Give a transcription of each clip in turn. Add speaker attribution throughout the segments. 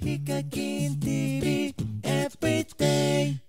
Speaker 1: Hikakin TV every day.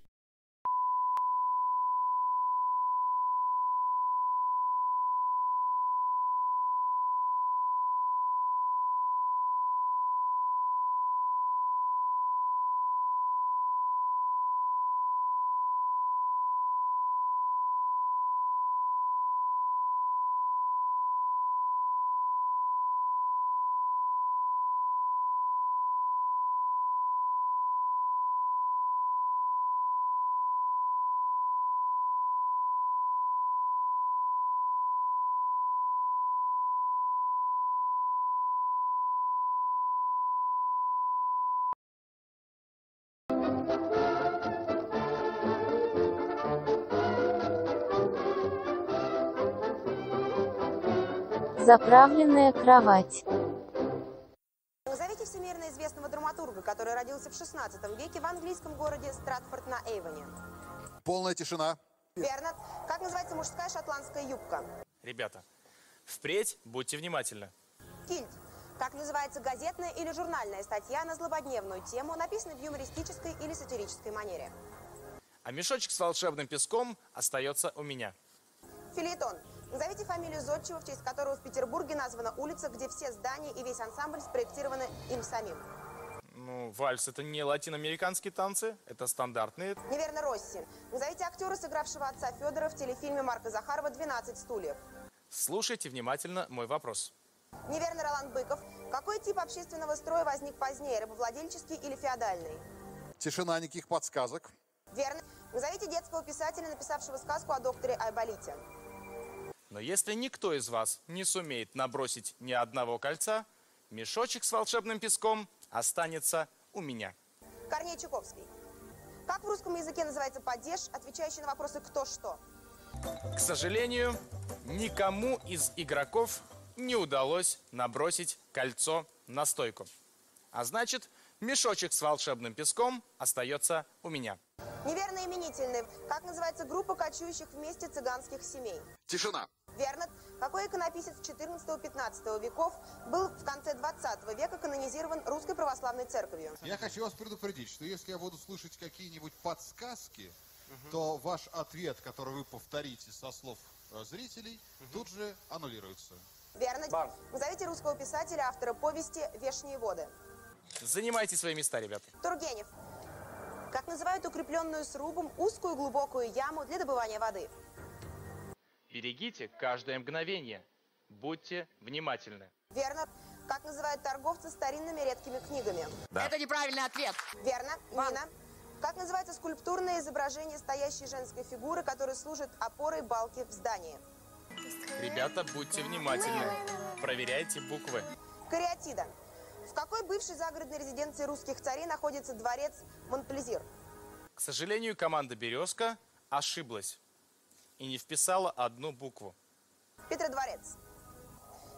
Speaker 2: Заправленная кровать.
Speaker 3: Назовите всемирно известного драматурга, который родился в 16 веке в английском городе Стратфорд-на-Эйвоне.
Speaker 4: Полная тишина.
Speaker 3: Верно. Как называется мужская шотландская юбка?
Speaker 5: Ребята, впредь будьте внимательны.
Speaker 3: Кильт. Как называется газетная или журнальная статья на злободневную тему, написанная в юмористической или сатирической манере?
Speaker 5: А мешочек с волшебным песком остается у меня.
Speaker 3: Фельетон. Назовите фамилию зодчего, в честь которого в Петербурге названа улица, где все здания и весь ансамбль спроектированы им самим.
Speaker 5: Ну, вальс — это не латиноамериканские танцы, это стандартные.
Speaker 3: Неверно, Росси. Назовите актера, сыгравшего отца Федора в телефильме Марка Захарова «12 стульев».
Speaker 5: Слушайте внимательно мой вопрос.
Speaker 3: Неверно, Ролан Быков. Какой тип общественного строя возник позднее, рабовладельческий или феодальный?
Speaker 4: Тишина, никаких подсказок.
Speaker 3: Верно. Назовите детского писателя, написавшего сказку о докторе Айболите.
Speaker 5: Но если никто из вас не сумеет набросить ни одного кольца, мешочек с волшебным песком останется у меня.
Speaker 3: Корней Чуковский. Как в русском языке называется падеж, отвечающий на вопросы «кто что»?
Speaker 5: К сожалению, никому из игроков не удалось набросить кольцо на стойку. А значит, мешочек с волшебным песком остается у меня.
Speaker 3: Неверно, именительный. Как называется группа кочующих вместе цыганских семей?
Speaker 4: Тишина.
Speaker 3: Верно. Какой иконописец 14-15 веков был в конце 20 века канонизирован Русской Православной Церковью?
Speaker 6: Я хочу вас предупредить, что если я буду слышать какие-нибудь подсказки, то ваш ответ, который вы повторите со слов зрителей, тут же аннулируется.
Speaker 3: Верно. Назовите русского писателя, автора повести «Вешние воды».
Speaker 5: Занимайте свои места, ребята.
Speaker 3: Тургенев. Как называют укрепленную срубом узкую глубокую яму для добывания воды?
Speaker 5: Берегите каждое мгновение. Будьте внимательны.
Speaker 3: Верно. Как называют торговца старинными редкими книгами?
Speaker 7: Это неправильный ответ.
Speaker 3: Верно. Нина. Как называется скульптурное изображение стоящей женской фигуры, которая служит опорой балки в здании?
Speaker 5: Ребята, будьте внимательны. Проверяйте буквы.
Speaker 3: Кариатида. В какой бывшей загородной резиденции русских царей находится дворец Монплезир?
Speaker 5: К сожалению, команда «Березка» ошиблась и не вписала одну букву.
Speaker 3: Петродворец.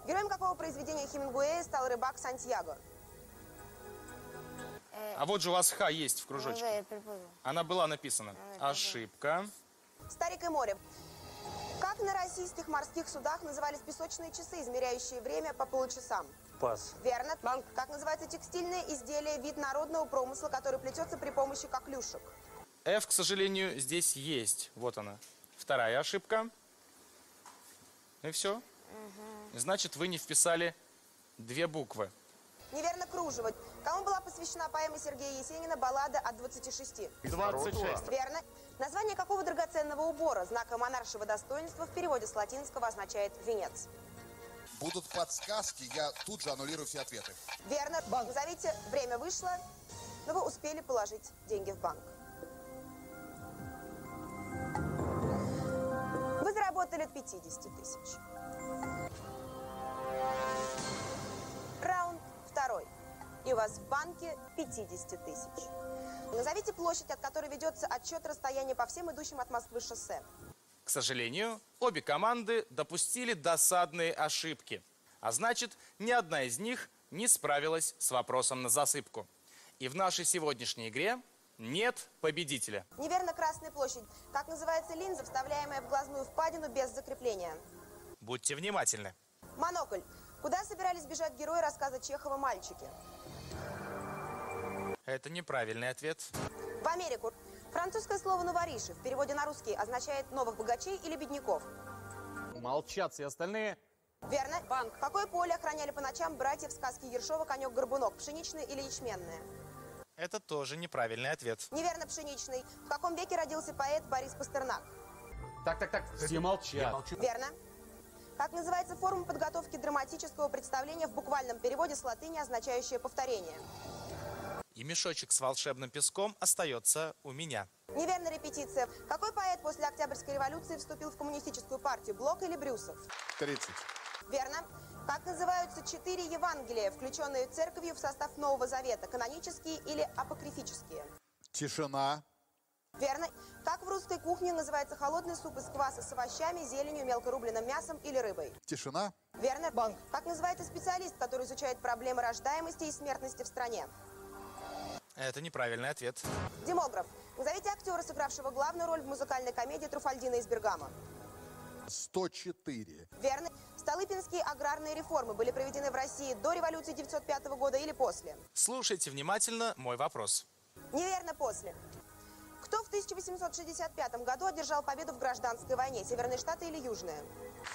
Speaker 3: Героем какого произведения Хемингуэя стал рыбак Сантьяго?
Speaker 5: А вот же у вас «Х» есть в кружочке. Она была написана. Ошибка.
Speaker 3: Старик и море. Как на российских морских судах назывались песочные часы, измеряющие время по получасам?
Speaker 8: Пас.
Speaker 3: Верно. Как называется текстильное изделие, вид народного промысла, который плетется при помощи коклюшек?
Speaker 5: F, к сожалению, здесь есть. Вот она. Вторая ошибка. И все. Значит, вы не вписали две буквы.
Speaker 3: Неверно, кружево. Кому была посвящена поэма Сергея Есенина «Баллада от 26»?
Speaker 5: 26.
Speaker 3: Верно. Название какого драгоценного убора, знака монаршего достоинства, в переводе с латинского означает «венец»?
Speaker 4: Будут подсказки, я тут же аннулирую все ответы.
Speaker 3: Верно. Назовите, время вышло, но вы успели положить деньги в банк. Вы заработали 50 тысяч. Раунд второй. И у вас в банке 50 тысяч. Назовите площадь, от которой ведется отсчет расстояния по всем идущим от Москвы шоссе.
Speaker 5: К сожалению, обе команды допустили досадные ошибки. А значит, ни одна из них не справилась с вопросом на засыпку. И в нашей сегодняшней игре нет победителя.
Speaker 3: Неверно, Красная площадь. Как называется линза, вставляемая в глазную впадину без закрепления?
Speaker 5: Будьте внимательны.
Speaker 3: Монокль. Куда собирались бежать герои рассказа Чехова «Мальчики»?
Speaker 5: Это неправильный ответ.
Speaker 3: В Америку. Французское слово «новориши» в переводе на русский означает «новых богачей» или «бедняков».
Speaker 2: Молчат все остальные.
Speaker 3: Верно. Банк. Какое поле охраняли по ночам братья в сказке Ершова «Конек-горбунок»? Пшеничное или ячменное?
Speaker 5: Это тоже неправильный ответ.
Speaker 3: Неверно, пшеничный. В каком веке родился поэт Борис Пастернак?
Speaker 2: Так. Все молчат.
Speaker 3: Верно. Как называется форма подготовки драматического представления в буквальном переводе с латыни, означающая повторение?
Speaker 5: И мешочек с волшебным песком остается у меня.
Speaker 3: Неверно, репетиция. Какой поэт после Октябрьской революции вступил в коммунистическую партию? Блок или Брюсов?
Speaker 6: 30.
Speaker 3: Верно. Как называются 4 Евангелия, включенные церковью в состав Нового Завета? Канонические или апокрифические?
Speaker 6: Тишина.
Speaker 3: Верно. Как в русской кухне называется холодный суп из кваса с овощами, зеленью, мелкорубленным мясом или рыбой?
Speaker 6: Тишина.
Speaker 3: Верно. Банк. Как называется специалист, который изучает проблемы рождаемости и смертности в стране?
Speaker 5: Это неправильный ответ.
Speaker 3: Демограф. Назовите актера, сыгравшего главную роль в музыкальной комедии «Труфальдино из Бергама».
Speaker 6: 104.
Speaker 3: Верно. Столыпинские аграрные реформы были проведены в России до революции 1905 года или после?
Speaker 5: Слушайте внимательно мой вопрос.
Speaker 3: Неверно, после. Кто в 1865 году одержал победу в гражданской войне? Северные Штаты или Южные?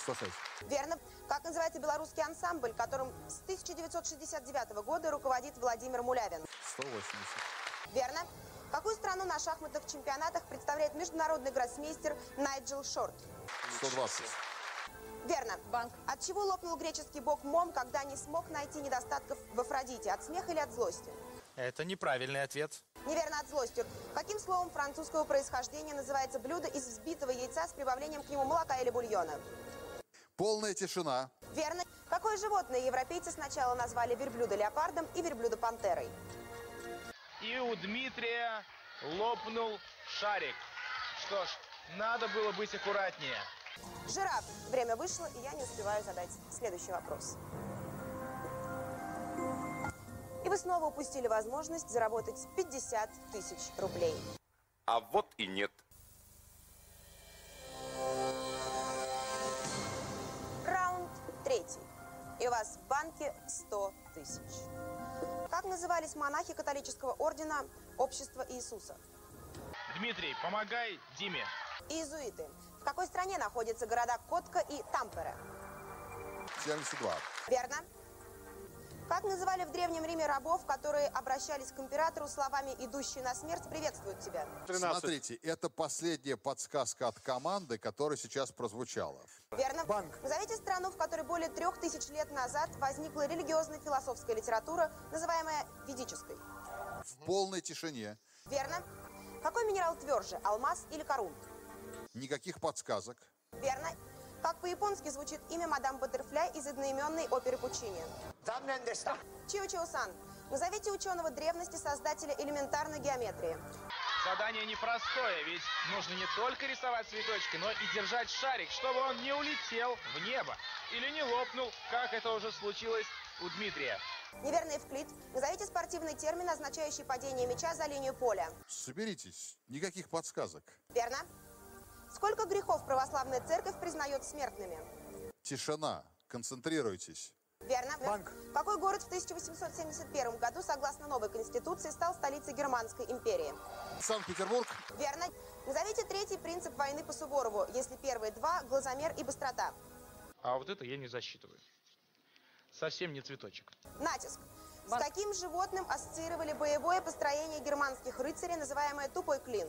Speaker 6: 106.
Speaker 3: Верно. Как называется белорусский ансамбль, которым с 1969 года руководит Владимир Мулявин?
Speaker 6: 180.
Speaker 3: Верно. Какую страну на шахматных чемпионатах представляет международный гроссмейстер Найджел Шорт?
Speaker 6: 120.
Speaker 3: Верно. Банк. От чего лопнул греческий бог Мом, когда не смог найти недостатков в Афродите? От смеха или от злости?
Speaker 5: Это неправильный ответ.
Speaker 3: Неверно, от злости. Каким словом французского происхождения называется блюдо из взбитого яйца с прибавлением к нему молока или бульона?
Speaker 6: Полная тишина.
Speaker 3: Верно. Какое животное европейцы сначала назвали верблюда леопардом и верблюда пантерой?
Speaker 5: И у Дмитрия лопнул шарик. Что ж, надо было быть аккуратнее.
Speaker 3: Жираф. Время вышло, и я не успеваю задать следующий вопрос. И вы снова упустили возможность заработать 50 тысяч рублей.
Speaker 7: А вот и нет.
Speaker 3: Раунд 3. И у вас в банке 100 тысяч. Как назывались монахи католического ордена Общества Иисуса?
Speaker 5: Дмитрий, помогай Диме.
Speaker 3: Иезуиты. В какой стране находятся города Котка и Тампере?
Speaker 6: 72.
Speaker 3: Верно. Как называли в Древнем Риме рабов, которые обращались к императору словами «идущие на смерть приветствуют тебя»?
Speaker 2: 13.
Speaker 6: Смотрите, это последняя подсказка от команды, которая сейчас прозвучала.
Speaker 3: Верно. Назовите страну, в которой более 3000 лет назад возникла религиозная философская литература, называемая ведической.
Speaker 6: В полной тишине.
Speaker 3: Верно. Какой минерал тверже, алмаз или корунт?
Speaker 6: Никаких подсказок.
Speaker 3: Верно. Как по-японски звучит имя мадам Баттерфляй из одноименной оперы Пучини? Чио-Чио-сан. Назовите ученого древности, создателя элементарной геометрии.
Speaker 5: Задание непростое, ведь нужно не только рисовать цветочки, но и держать шарик, чтобы он не улетел в небо или не лопнул, как это уже случилось у Дмитрия.
Speaker 3: Неверный Евклид. Назовите спортивный термин, означающий падение мяча за линию поля.
Speaker 6: Соберитесь, никаких подсказок.
Speaker 3: Верно. Сколько грехов православная церковь признает смертными?
Speaker 6: Тишина, концентрируйтесь.
Speaker 3: Верно. Какой город в 1871 году, согласно новой конституции, стал столицей Германской империи?
Speaker 6: Санкт-Петербург.
Speaker 3: Верно. Назовите третий принцип войны по Суворову, если первые два – глазомер и быстрота.
Speaker 5: А вот это я не засчитываю. Совсем не цветочек.
Speaker 3: Натиск. С каким животным ассоциировали боевое построение германских рыцарей, называемое тупой клин?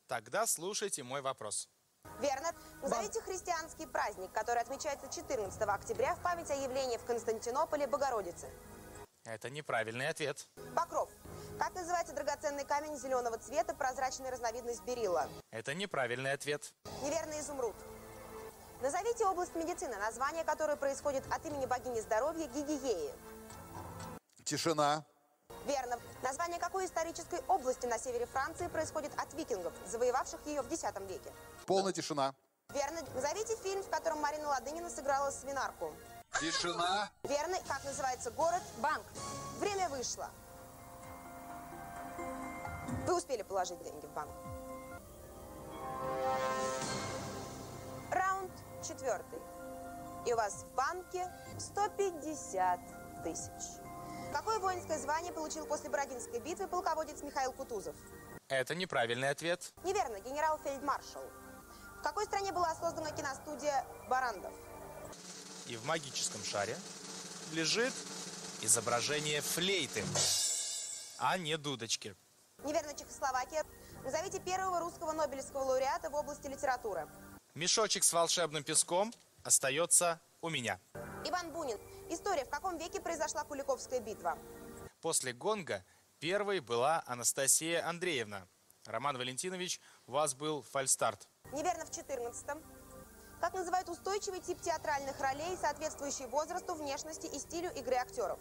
Speaker 5: Тогда слушайте мой вопрос.
Speaker 3: Верно. Назовите христианский праздник, который отмечается 14 октября в память о явлении в Константинополе Богородицы.
Speaker 5: Это неправильный ответ.
Speaker 3: Покров. Как называется драгоценный камень зеленого цвета, прозрачная разновидность берилла?
Speaker 5: Это неправильный ответ.
Speaker 3: Неверный изумруд. Назовите область медицины, название которой происходит от имени богини здоровья Гигиеи.
Speaker 6: Тишина.
Speaker 3: Верно. Название какой исторической области на севере Франции происходит от викингов, завоевавших ее в X веке?
Speaker 6: Полная тишина.
Speaker 3: Верно. Назовите фильм, в котором Марина Ладынина сыграла свинарку.
Speaker 6: Тишина.
Speaker 3: Верно. Как называется город? Банк. Время вышло. Вы успели положить деньги в банк. Раунд 4. И у вас в банке 150 тысяч. Какое воинское звание получил после Бородинской битвы полководец Михаил Кутузов?
Speaker 5: Это неправильный ответ.
Speaker 3: Неверно, генерал-фельдмаршал. В какой стране была создана киностудия «Барандов»?
Speaker 5: И в магическом шаре лежит изображение флейты, а не дудочки.
Speaker 3: Неверно, Чехословакия. Назовите первого русского нобелевского лауреата в области литературы.
Speaker 5: Мешочек с волшебным песком остается у меня.
Speaker 3: Иван Бунин. История. В каком веке произошла Куликовская битва?
Speaker 5: После гонга первой была Анастасия Андреевна. Роман Валентинович, у вас был фальстарт.
Speaker 3: Неверно, в 14-м. Как называют устойчивый тип театральных ролей, соответствующий возрасту, внешности и стилю игры актеров?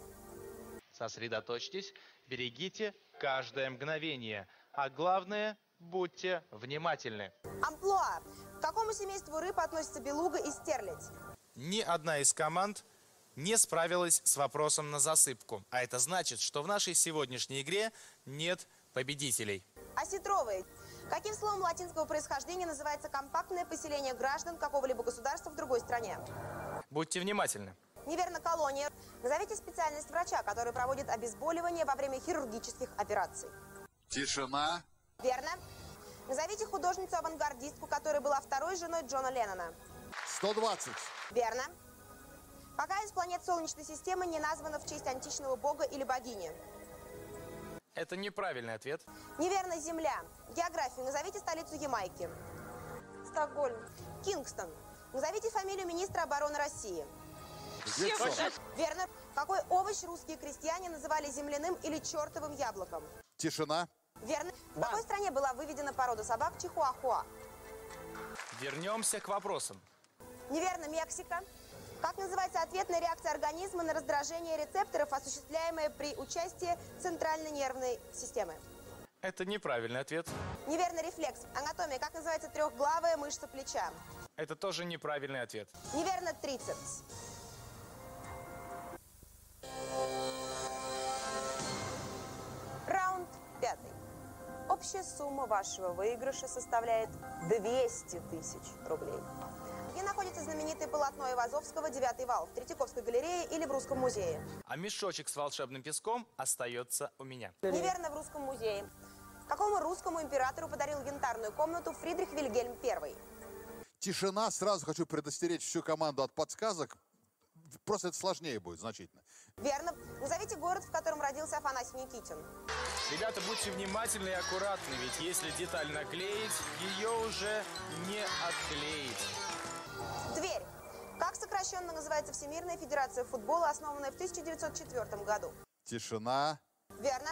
Speaker 5: Сосредоточьтесь, берегите каждое мгновение. А главное, будьте внимательны.
Speaker 3: Амплуа. К какому семейству рыб относятся белуга и стерлядь?
Speaker 5: Ни одна из команд не справилась с вопросом на засыпку. А это значит, что в нашей сегодняшней игре нет победителей.
Speaker 3: Осетровые. Каким словом латинского происхождения называется компактное поселение граждан какого-либо государства в другой стране?
Speaker 5: Будьте внимательны.
Speaker 3: Неверно, колония. Назовите специальность врача, который проводит обезболивание во время хирургических операций.
Speaker 4: Тишина.
Speaker 3: Верно. Назовите художницу-авангардистку, которая была второй женой Джона Леннона.
Speaker 4: 120.
Speaker 3: Верно. Какая из планет Солнечной системы не названа в честь античного бога или богини?
Speaker 5: Это неправильный ответ.
Speaker 3: Неверно, Земля. География. Назовите столицу Ямайки. Стокгольм. Кингстон. Назовите фамилию министра обороны России. Верно. Какой овощ русские крестьяне называли земляным или чертовым яблоком?
Speaker 4: Тишина.
Speaker 3: Верно. В какой стране была выведена порода собак чихуахуа?
Speaker 5: Вернемся к вопросам.
Speaker 3: Неверно, Мексика. Как называется ответная реакция организма на раздражение рецепторов, осуществляемая при участии центральной нервной системы?
Speaker 5: Это неправильный ответ.
Speaker 3: Неверно, рефлекс. Анатомия. Как называется трехглавая мышца плеча?
Speaker 5: Это тоже неправильный ответ.
Speaker 3: Неверно, трицепс. Раунд 5. Общая сумма вашего выигрыша составляет 200 тысяч рублей. Где находится знаменитое полотно Айвазовского «Девятый вал»? В Третьяковской галерее или в Русском музее?
Speaker 5: А мешочек с волшебным песком остается у меня.
Speaker 3: Неверно, в Русском музее. Какому русскому императору подарил янтарную комнату Фридрих Вильгельм I?
Speaker 4: Тишина. Сразу хочу предостеречь всю команду от подсказок. Просто это сложнее будет значительно.
Speaker 3: Верно. Назовите город, в котором родился Афанасий Никитин.
Speaker 5: Ребята, будьте внимательны и аккуратны, ведь если деталь наклеить, ее уже не отклеить.
Speaker 3: Тверь. Как сокращенно называется Всемирная федерация футбола, основанная в 1904 году?
Speaker 4: Тишина.
Speaker 3: Верно.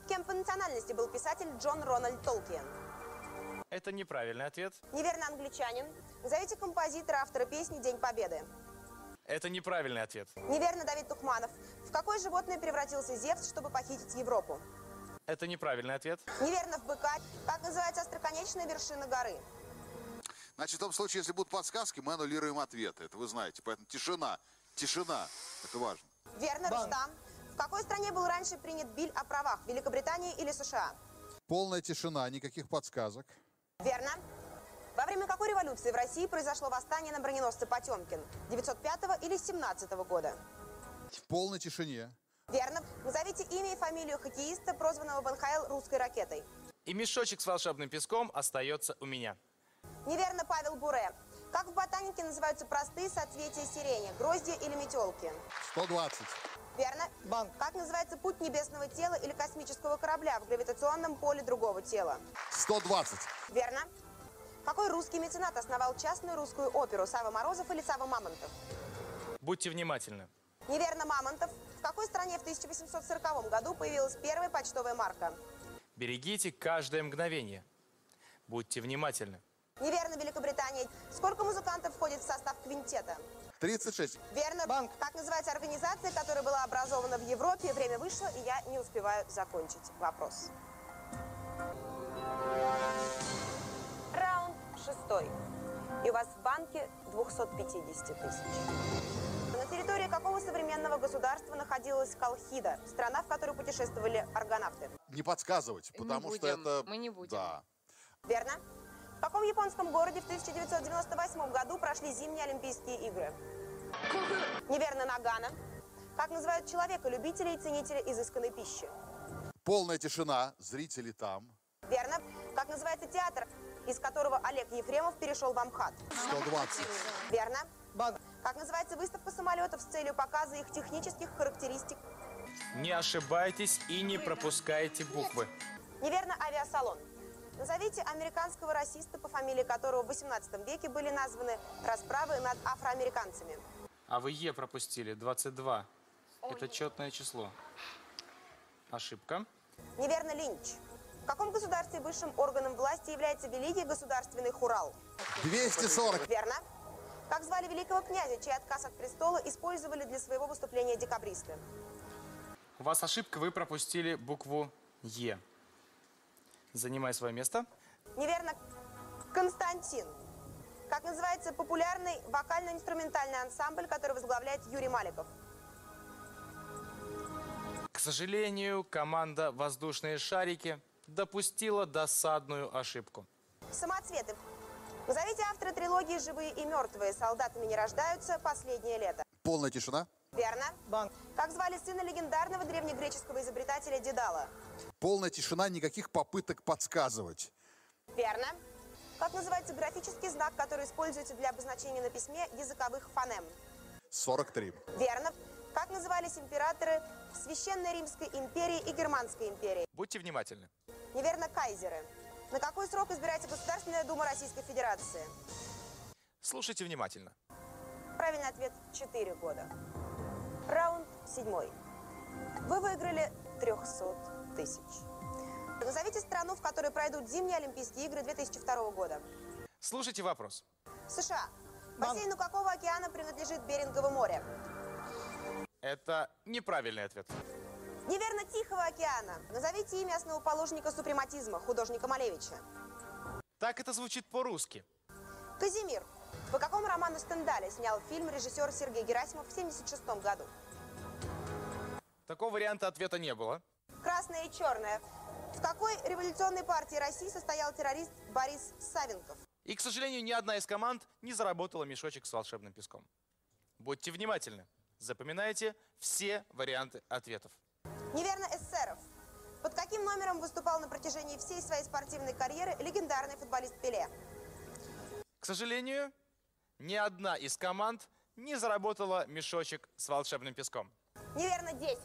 Speaker 3: Кем по национальности был писатель Джон Рональд Толкиен?
Speaker 5: Это неправильный ответ.
Speaker 3: Неверно, англичанин. Назовите композитора, автора песни «День Победы».
Speaker 5: Это неправильный ответ.
Speaker 3: Неверно, Давид Тухманов. В какое животное превратился Зевс, чтобы похитить Европу?
Speaker 5: Это неправильный ответ.
Speaker 3: Неверно, в быка. Как называется остроконечная вершина горы?
Speaker 4: Значит, в том случае, если будут подсказки, мы аннулируем ответы. Это вы знаете. Поэтому тишина. Тишина. Это важно.
Speaker 3: Верно, Рустам. В какой стране был раньше принят биль о правах? Великобритании или США?
Speaker 4: Полная тишина. Никаких подсказок.
Speaker 3: Верно. Во время какой революции в России произошло восстание на броненосце Потемкин? 905 или 17 года?
Speaker 4: В полной тишине.
Speaker 3: Верно. Назовите имя и фамилию хоккеиста, прозванного в НХЛ русской ракетой.
Speaker 5: И мешочек с волшебным песком остается у меня.
Speaker 3: Неверно, Павел Буре. Как в ботанике называются простые соцветия сирени? Гроздья или метелки?
Speaker 4: 120.
Speaker 3: Верно. Как называется путь небесного тела или космического корабля в гравитационном поле другого тела?
Speaker 4: 120.
Speaker 3: Верно. Какой русский меценат основал частную русскую оперу? Сава Морозов или Сава Мамонтов?
Speaker 5: Будьте внимательны.
Speaker 3: Неверно, Мамонтов. В какой стране в 1840 году появилась первая почтовая марка?
Speaker 5: Берегите каждое мгновение. Будьте внимательны.
Speaker 3: Неверно, Великобритания. Сколько музыкантов входит в состав квинтета?
Speaker 4: 36.
Speaker 3: Верно. Как называется организация, которая была образована в Европе? Время вышло, и я не успеваю закончить вопрос. Раунд 6. И у вас в банке 250 тысяч. На территории какого современного государства находилась Колхида, страна, в которую путешествовали аргонавты?
Speaker 4: Не подсказывайте, потому что это...
Speaker 8: Мы не будем.
Speaker 4: Да.
Speaker 3: Верно. В каком японском городе в 1998 году прошли зимние Олимпийские игры? Неверно, Нагано. Как называют человека-любителя и ценителя изысканной пищи?
Speaker 4: Полная тишина, зрители там.
Speaker 3: Верно. Как называется театр, из которого Олег Ефремов перешел в Амхат?
Speaker 4: 120.
Speaker 3: Верно. Как называется выставка самолетов с целью показа их технических характеристик?
Speaker 5: Не ошибайтесь и не пропускайте буквы.
Speaker 3: Неверно, авиасалон. Назовите американского расиста, по фамилии которого в 18 веке были названы расправы над афроамериканцами.
Speaker 5: А вы Е пропустили, 22. Это четное число. Ошибка.
Speaker 3: Неверно, Линч. В каком государстве высшим органом власти является Великий государственный хурал?
Speaker 4: 240.
Speaker 3: Верно. Как звали великого князя, чей отказ от престола использовали для своего выступления декабристы?
Speaker 5: У вас ошибка, вы пропустили букву Е. Занимай свое место.
Speaker 3: Неверно, Константин. Как называется популярный вокально-инструментальный ансамбль, который возглавляет Юрий Маликов?
Speaker 5: К сожалению, команда «Воздушные шарики» допустила досадную ошибку.
Speaker 3: Самоцветы. Назовите автора трилогии «Живые и мертвые», «Солдатами не рождаются», «Последнее лето».
Speaker 4: Полная тишина.
Speaker 3: Верно. Как звали сына легендарного древнегреческого изобретателя Дедала?
Speaker 4: Полная тишина, никаких попыток подсказывать.
Speaker 3: Верно. Как называется графический знак, который используется для обозначения на письме языковых фонем?
Speaker 4: 43.
Speaker 3: Верно. Как назывались императоры Священной Римской империи и Германской империи?
Speaker 5: Будьте внимательны.
Speaker 3: Неверно, кайзеры. На какой срок избирается Государственная Дума Российской Федерации?
Speaker 5: Слушайте внимательно.
Speaker 3: Правильный ответ – 4 года. Раунд 7. Вы выиграли 300 тысяч. Назовите страну, в которой пройдут зимние Олимпийские игры 2002 года.
Speaker 5: Слушайте вопрос.
Speaker 3: США. Бассейну какого океана принадлежит Берингово море?
Speaker 5: Это неправильный ответ.
Speaker 3: Неверно, Тихого океана. Назовите имя основоположника супрематизма, художника Малевича.
Speaker 5: Так это звучит по-русски.
Speaker 3: Казимир. По какому роману Стендаля снял фильм режиссер Сергей Герасимов в 1976 году?
Speaker 5: Такого варианта ответа не было.
Speaker 3: Красное и черное. В какой революционной партии России состоял террорист Борис Савенков?
Speaker 5: И, к сожалению, ни одна из команд не заработала мешочек с волшебным песком. Будьте внимательны. Запоминайте все варианты ответов.
Speaker 3: Неверно, эсеров. Под каким номером выступал на протяжении всей своей спортивной карьеры легендарный футболист Пеле?
Speaker 5: К сожалению, ни одна из команд не заработала мешочек с волшебным песком.
Speaker 3: Неверно, 10.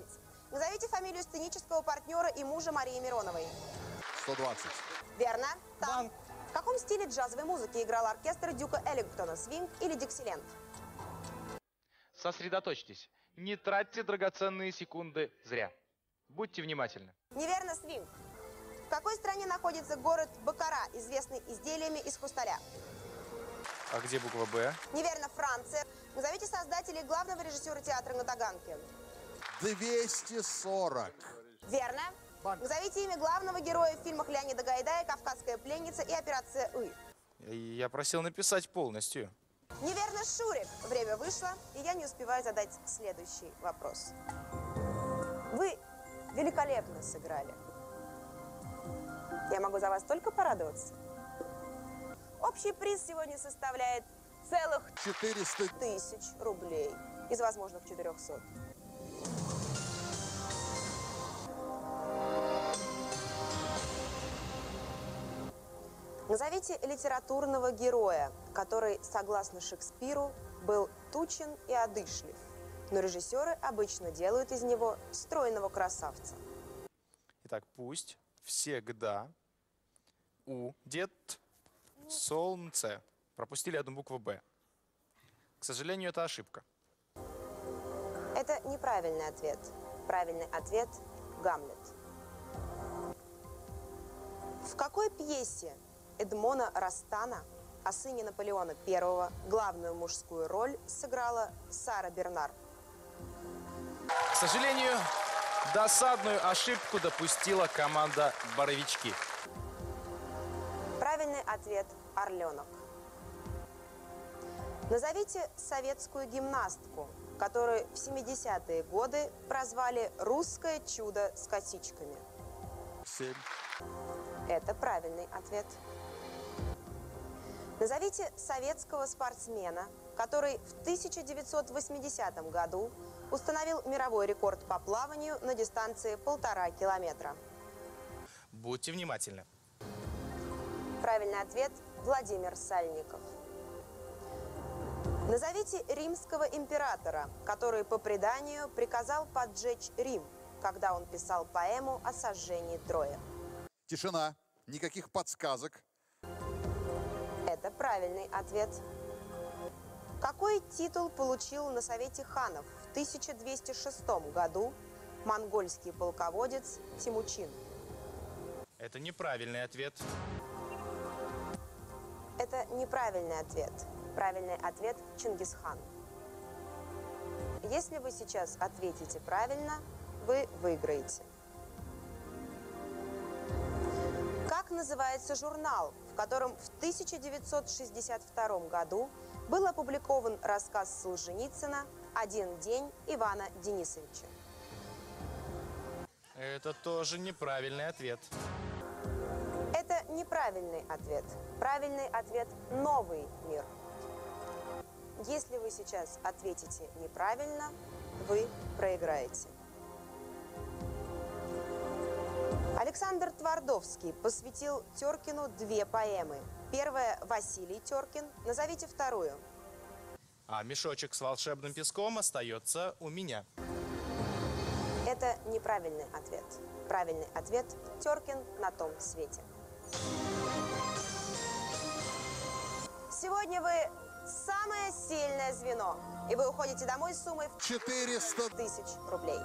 Speaker 3: Назовите фамилию сценического партнера и мужа Марии Мироновой.
Speaker 4: 120.
Speaker 3: Верно. Танк. В каком стиле джазовой музыки играл оркестр Дюка Эллингтона? Свинг или Диксиленд?
Speaker 5: Сосредоточьтесь. Не тратьте драгоценные секунды зря. Будьте внимательны.
Speaker 3: Неверно, свинг. В какой стране находится город Бакара, известный изделиями из хрусталя?
Speaker 5: А где буква «Б»?
Speaker 3: Неверно, Франция. Назовите создателей главного режиссера театра на Таганке.
Speaker 4: 240.
Speaker 3: Верно. Назовите имя главного героя в фильмах Леонида Гайдая «Кавказская пленница» и «Операция И».
Speaker 5: Я просил написать полностью.
Speaker 3: Неверно, Шурик. Время вышло, и я не успеваю задать следующий вопрос. Вы великолепно сыграли. Я могу за вас только порадоваться. Общий приз сегодня составляет целых
Speaker 4: 400
Speaker 3: тысяч рублей из возможных 400. Назовите литературного героя, который, согласно Шекспиру, был тучен и одышлив, но режиссеры обычно делают из него стройного красавца.
Speaker 5: Итак, пусть всегда удет солнце. Пропустили одну букву «Б». К сожалению, это ошибка.
Speaker 3: Это неправильный ответ. Правильный ответ – Гамлет. В какой пьесе Эдмона Растана о сыне Наполеона I главную мужскую роль сыграла Сара Бернар?
Speaker 5: К сожалению, досадную ошибку допустила команда «Боровички».
Speaker 3: Правильный ответ – «Орленок». Назовите советскую гимнастку, которую в 70-е годы прозвали «русское чудо с косичками».
Speaker 4: 7.
Speaker 3: Это правильный ответ. Назовите советского спортсмена, который в 1980 году установил мировой рекорд по плаванию на дистанции 1,5 километра?
Speaker 5: Будьте внимательны.
Speaker 3: Правильный ответ – Владимир Сальников. Назовите римского императора, который по преданию приказал поджечь Рим, когда он писал поэму о сожжении Трои.
Speaker 4: Тишина. Никаких подсказок.
Speaker 3: Это правильный ответ. Какой титул получил на Совете ханов в 1206 году монгольский полководец Тимучин?
Speaker 5: Это неправильный ответ.
Speaker 3: Это неправильный ответ. Правильный ответ – Чингисхан. Если вы сейчас ответите правильно, вы выиграете. Как называется журнал, в котором в 1962 году был опубликован рассказ Солженицына «Один день Ивана Денисовича»?
Speaker 5: Это тоже неправильный ответ.
Speaker 3: Это неправильный ответ. Правильный ответ – «Новый мир». Если вы сейчас ответите неправильно, вы проиграете. Александр Твардовский посвятил Теркину 2 поэмы. Первая – Василий Теркин. Назовите вторую.
Speaker 5: А мешочек с волшебным песком остается у меня.
Speaker 3: Это неправильный ответ. Правильный ответ – Теркин на том свете. Сегодня вы самое сильное звено, и вы уходите домой с суммой в
Speaker 4: 400
Speaker 3: тысяч рублей.